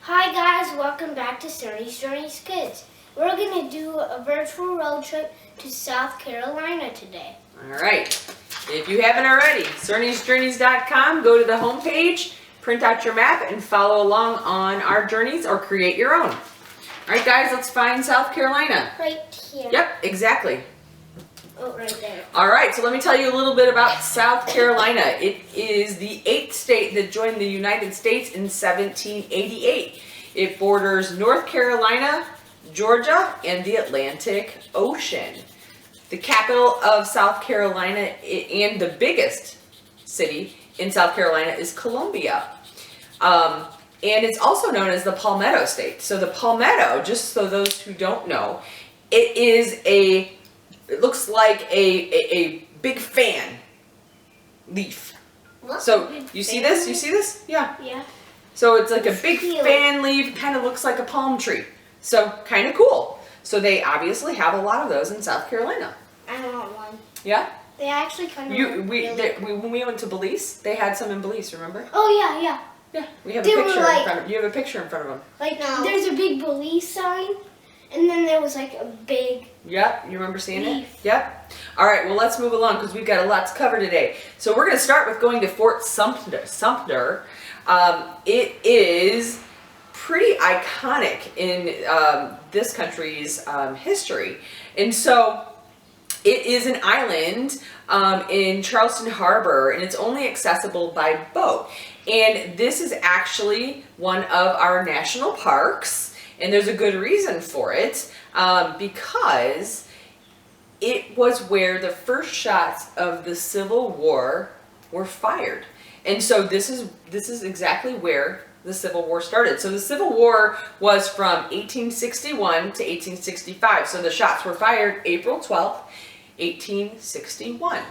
Hi guys, welcome back to Cernys Kids. We're going to do a virtual road trip to South Carolina today. Alright, if you haven't already, CernysJourneys.com, go to the home page, print out your map, and follow along on our journeys or create your own. Alright guys, let's find South Carolina. Right here. Yep, exactly. Oh, right there. Alright, so let me tell you a little bit about South Carolina. It is the 8th state that joined the United States in 1788. It borders North Carolina, Georgia, and the Atlantic Ocean. The capital of South Carolina and the biggest city in South Carolina is Columbia. And it's also known as the Palmetto State. So the Palmetto, just so those who don't know, it looks like a big fan leaf. What's So a big you see fan this? You see this? Yeah. Yeah. So it's like a big Feel it. fan leaf, kind of looks like a palm tree. So kind of cool. So they obviously have a lot of those in South Carolina. I want one. Yeah? They actually kind of When we went to Belize, they had some in Belize, remember? Oh, yeah. Yeah, we have a They were picture like- in front of you. have a picture in front of them. Like, there's a big Belize sign, and then there was like a big... Yep, you remember seeing it? Leaf. Yep. All right, well, let's move along because we've got a lot to cover today. So we're going to start with going to Fort Sumter. It is pretty iconic in this country's history. And so it is an island in Charleston Harbor, and it's only accessible by boat. And this is actually one of our national parks, and there's a good reason for it, because it was where the first shots of the Civil War were fired. And so this is exactly where the Civil War started. So the Civil War was from 1861 to 1865. So the shots were fired April 12th, 1861.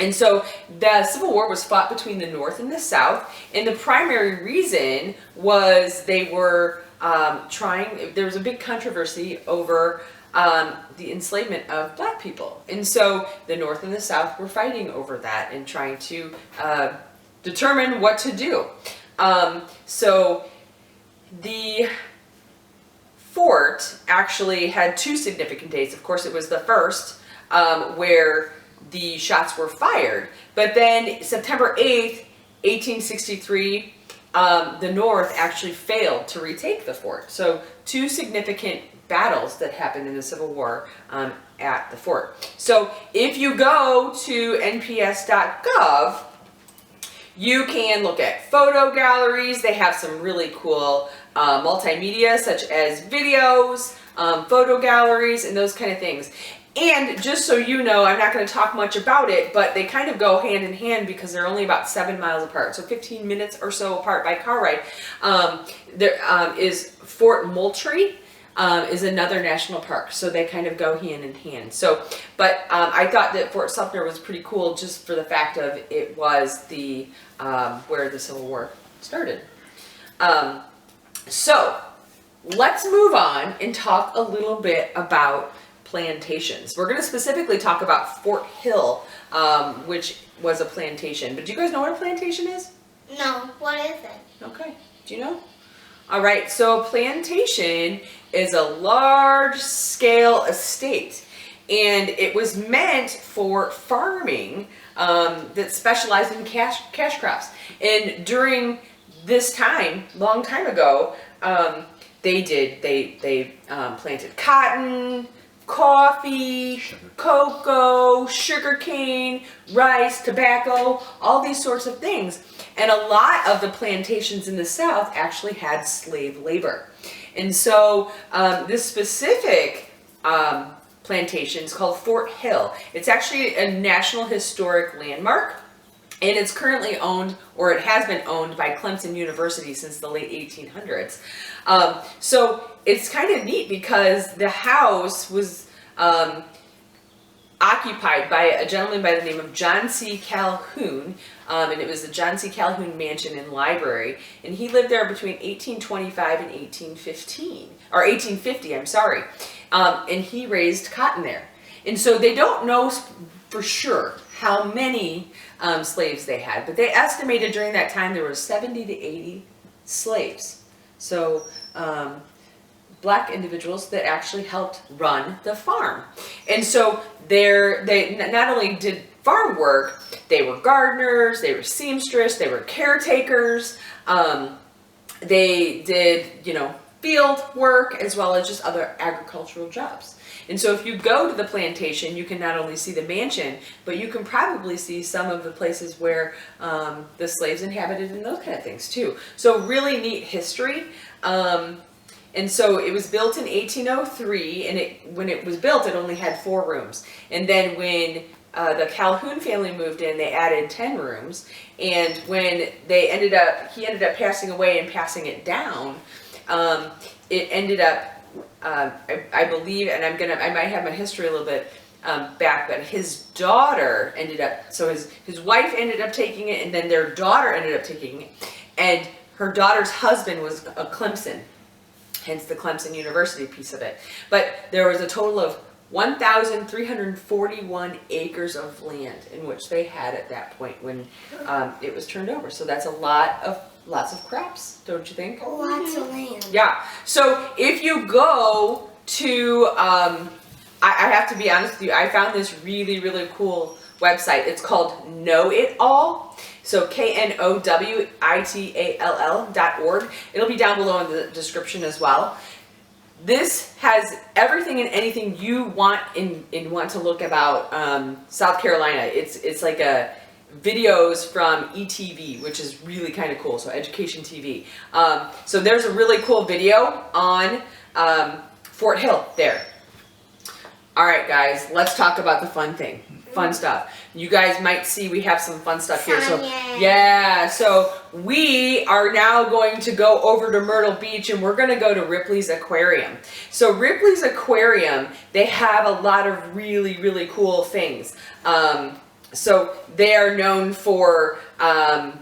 And so the Civil War was fought between the North and the South, and the primary reason was they were there was a big controversy over the enslavement of black people. And so the North and the South were fighting over that and trying to determine what to do. So the fort actually had two significant dates. Of course, it was the first where the shots were fired. But then September 8th, 1863, the North actually failed to retake the fort. So two significant battles that happened in the Civil War at the fort. So if you go to nps.gov, you can look at photo galleries. They have some really cool multimedia, such as videos, photo galleries, and those kind of things. And just so you know, I'm not going to talk much about it, but they kind of go hand in hand because they're only about 7 miles apart. So 15 minutes or so apart by car ride. There is Fort Moultrie. Is another national park, so they kind of go hand in hand. So, but I thought that Fort Sumter was pretty cool just for the fact of it was the where the Civil War started. So let's move on and talk a little bit about plantations. We're going to specifically talk about Fort Hill, which was a plantation. But do you guys know what a plantation is? No, what is it? Okay, do you know? All right, so a plantation is a large-scale estate, and it was meant for farming that specialized in cash crops. And during this time, long time ago, they planted cotton, coffee, cocoa, sugarcane, rice, tobacco, all these sorts of things. And a lot of the plantations in the South actually had slave labor. And so this specific plantation is called Fort Hill. It's actually a National Historic Landmark, and it's currently owned, or it has been owned, by Clemson University since the late 1800s. So it's kind of neat because the house was occupied by a gentleman by the name of John C. Calhoun, and it was the John C. Calhoun Mansion and Library, and he lived there between 1825 and 1850, I'm sorry, and he raised cotton there. And so they don't know for sure how many slaves they had, but they estimated during that time there were 70 to 80 slaves So black individuals that actually helped run the farm. And so they not only did farm work, they were gardeners, they were seamstress, they were caretakers, they did, field work as well as just other agricultural jobs. And so if you go to the plantation, you can not only see the mansion, but you can probably see some of the places where the slaves inhabited and those kind of things too. So really neat history. And so it was built in 1803, and when it was built, it only had 4 rooms. And then when the Calhoun family moved in, they added 10 rooms. And when he ended up passing away and passing it down, it ended up, I believe, and I might have my history a little bit back, but his daughter ended up, so his wife ended up taking it, and then their daughter ended up taking it. And her daughter's husband was a Clemson, hence the Clemson University piece of it. But there was a total of 1,341 acres of land in which they had at that point when it was turned over. So that's lots of crops, don't you think? Lots of land. Yeah. So if you go to, I have to be honest with you, I found this really, really cool website. It's called Know It All. So KNOWITALL.org. It'll be down below in the description as well. This has everything and anything you want want to look about South Carolina. It's like videos from ETV, which is really kind of cool. So Education TV. So there's a really cool video on Fort Hill there. All right, guys, let's talk about the fun stuff. You guys might see we have some fun stuff here. So yeah, so we are now going to go over to Myrtle Beach, and we're going to go to Ripley's Aquarium. So Ripley's Aquarium, they have a lot of really, really cool things. So they are known for all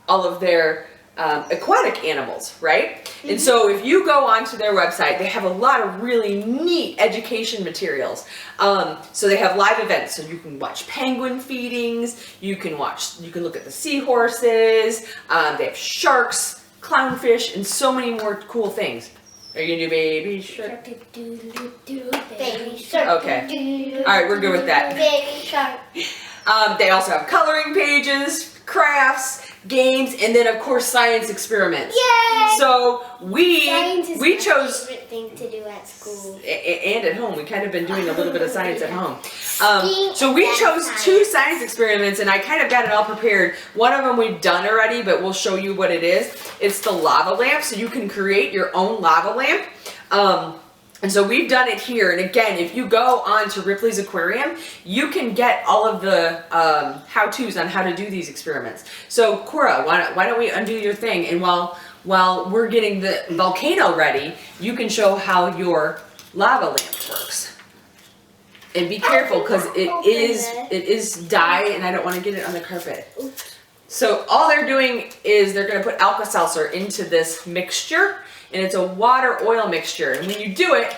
of their aquatic animals, right? Mm-hmm. And so if you go onto their website, they have a lot of really neat education materials. So they have live events, so you can watch penguin feedings, you can look at the seahorses, they have sharks, clownfish, and so many more cool things. Are you gonna do baby shark? Baby shark. Okay. All right, we're good with that. Baby shark. They also have coloring pages, crafts, games, and then of course science experiments. Yay! So we chose my favorite thing to do at school and at home. We kind of been doing a little bit of science at home. So we chose 2 science experiments, and I kind of got it all prepared. One of them we've done already, but we'll show you what it is. It's the lava lamp, so you can create your own lava lamp. And so we've done it here. And again, if you go on to Ripley's Aquarium, you can get all of the how-tos on how to do these experiments. So Cora, why don't we undo your thing? And while we're getting the volcano ready, you can show how your lava lamp works. And be careful, because it is dye, and I don't want to get it on the carpet. Oops. So all they're doing is they're going to put Alka-Seltzer into this mixture. And it's a water oil mixture. And when you do it,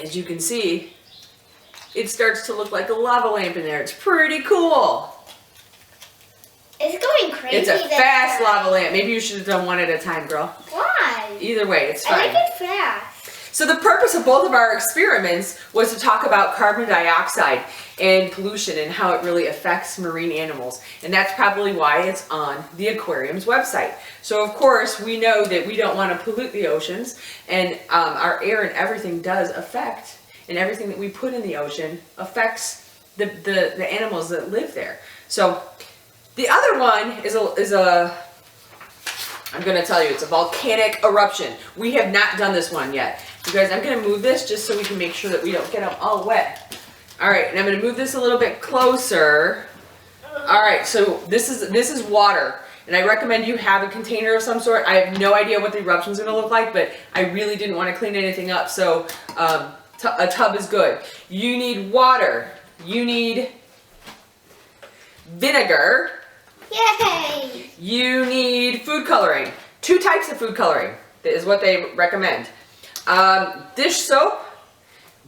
as you can see, it starts to look like a lava lamp in there. It's pretty cool. It's going crazy. It's a fast lava lamp. Maybe you should have done one at a time, girl. Why? Either way, it's fine. I like it fast. So the purpose of both of our experiments was to talk about carbon dioxide and pollution and how it really affects marine animals. And that's probably why it's on the aquarium's website. So of course, we know that we don't want to pollute the oceans, and our air and everything does affect, and everything that we put in the ocean affects the animals that live there. So the other one is I'm going to tell you, it's a volcanic eruption. We have not done this one yet. You guys, I'm going to move this just so we can make sure that we don't get them all wet. All right, and I'm going to move this a little bit closer. All right, so this is water, and I recommend you have a container of some sort. I have no idea what the eruption is going to look like, but I really didn't want to clean anything up, so a tub is good. You need water. You need vinegar. Yay! You need food coloring. 2 types of food coloring is what they recommend. Dish soap,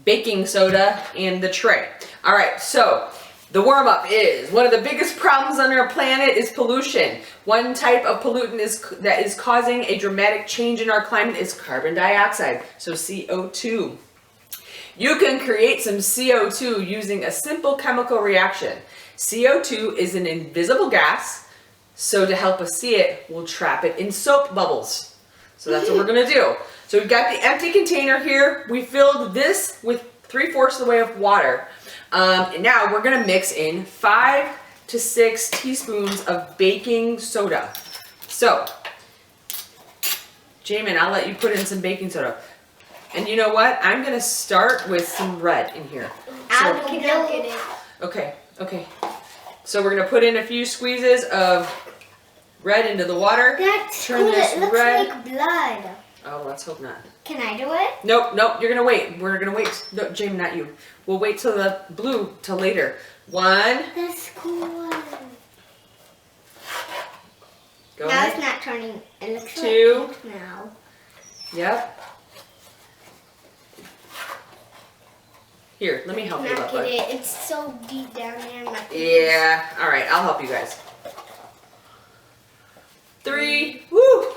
baking soda, and the tray. All right, so The warm-up is, one of the biggest problems on our planet is pollution. One type of pollutant that is causing a dramatic change in our climate is carbon dioxide, so CO2. You can create some CO2 using a simple chemical reaction. CO2 is an invisible gas, so to help us see it, we'll trap it in soap bubbles. So that's what we're gonna do. So we've got the empty container here. We filled this with 3/4 of the way of water. And now we're gonna mix in 5 to 6 teaspoons of baking soda. So, Jamin, I'll let you put in some baking soda. And you know what? I'm gonna start with some red in here. I'll get it. Okay. So we're gonna put in a few squeezes of red into the water. That's Turn cool. this It looks red. like blood. Oh, let's hope not. Can I do it? Nope, you're gonna wait. We're gonna wait. No, Jamin, not you. We'll wait till the blue till later. 1. That's cool. Go Now ahead. it's not turning. It looks 2. like pink now. Yep. Here, let me help you Not up, get bud. it. It's so deep down there. Not get Yeah. All right, I'll help you guys. 3. Woo!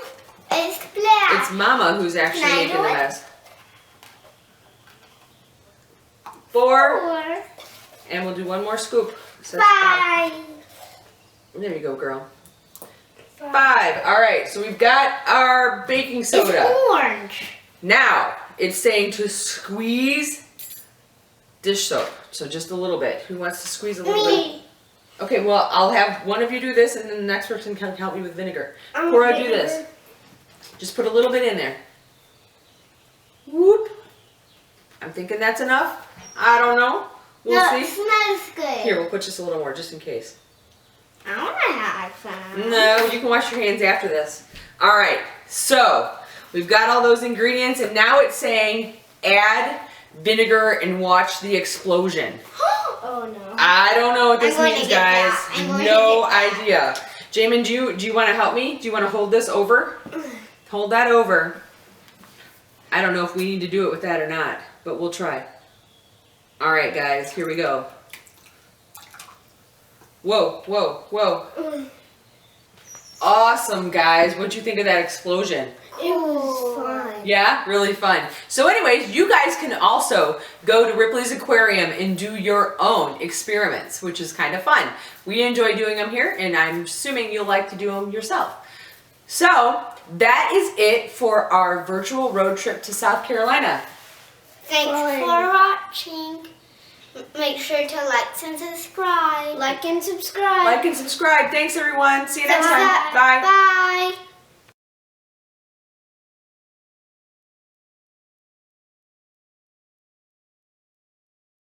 It's black. It's Mama who's actually Can I making do the it? mess. 4. 4. And we'll do one more scoop. So that's 5. There you go, girl. 5. All right, so we've got our baking soda. It's orange. Now, it's saying to squeeze dish soap. So just a little bit. Who wants to squeeze a little bit? Me. Okay, well, I'll have one of you do this, and then the next person can help me with vinegar. I'm Cora, do vinegar. this. Just put a little bit in there. Whoop. I'm thinking that's enough. I don't know. We'll No, see. it smells good. Here, we'll put just a little more, just in case. I want to have some. No, you can wash your hands after this. All right, so we've got all those ingredients, and now it's saying add vinegar and watch the explosion. Oh no. I don't know what this I'm going means, to get guys. that. I'm going to No get that. idea. Jamin, do you want to help me? Do you want to hold this over? Hold that over. I don't know if we need to do it with that or not, but we'll try. All right, guys, here we go. Whoa, whoa, whoa. Awesome, guys. What'd you think of that explosion? It was fun. Yeah, really fun. So anyways, you guys can also go to Ripley's Aquarium and do your own experiments, which is kind of fun. We enjoy doing them here, and I'm assuming you'll like to do them yourself. So that is it for our virtual road trip to South Carolina. Thanks for watching. Make sure to like and subscribe. Like and subscribe. Like and subscribe. Thanks, everyone. See you next time. Bye. Bye.